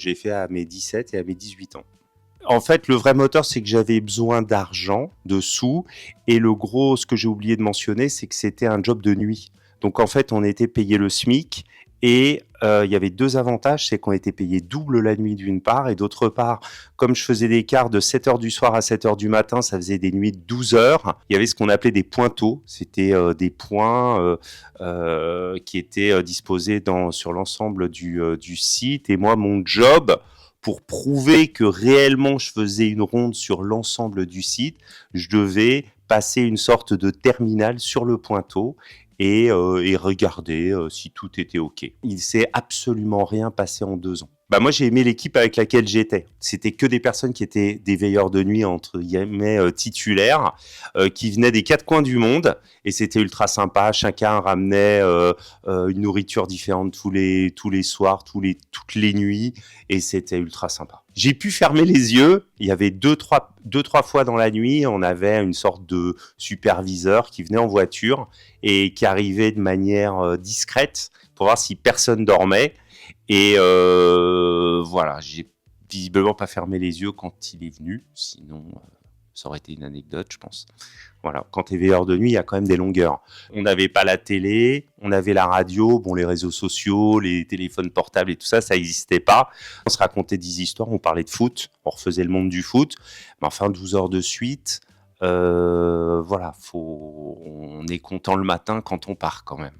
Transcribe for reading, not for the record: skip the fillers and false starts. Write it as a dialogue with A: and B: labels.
A: J'ai fait à mes 17 et à mes 18 ans. En fait, le vrai moteur, c'est que j'avais besoin d'argent, de sous. Et ce que j'ai oublié de mentionner, c'est que c'était un job de nuit. Donc, en fait, on était payé le SMIC. Et il y avait deux avantages, c'est qu'on était payé double la nuit d'une part. Et d'autre part, comme je faisais des quarts de 7 heures du soir à 7 heures du matin, ça faisait des nuits de 12 heures. Il y avait ce qu'on appelait des pointeaux. C'était des points qui étaient disposés sur l'ensemble du site. Et moi, mon job, pour prouver que réellement je faisais une ronde sur l'ensemble du site, je devais passer une sorte de terminal sur le pointeau et regarder si tout était OK. Il s'est absolument rien passé en 2 ans. Bah moi, j'ai aimé l'équipe avec laquelle j'étais. C'était que des personnes qui étaient des veilleurs de nuit, entre guillemets, titulaires, qui venaient des quatre coins du monde. Et c'était ultra sympa. Chacun ramenait une nourriture différente tous les soirs, toutes les nuits. Et c'était ultra sympa. J'ai pu fermer les yeux. Il y avait deux, trois fois dans la nuit, on avait une sorte de superviseur qui venait en voiture et qui arrivait de manière discrète pour voir si personne dormait. Et voilà, j'ai visiblement pas fermé les yeux quand il est venu, sinon ça aurait été une anecdote, je pense. Voilà, quand t'es veilleur de nuit, il y a quand même des longueurs. On n'avait pas la télé, on avait la radio, bon, les réseaux sociaux, les téléphones portables et tout ça, ça n'existait pas. On se racontait des histoires, on parlait de foot, on refaisait le monde du foot, mais enfin 12 heures de suite, voilà, on est content le matin quand on part quand même.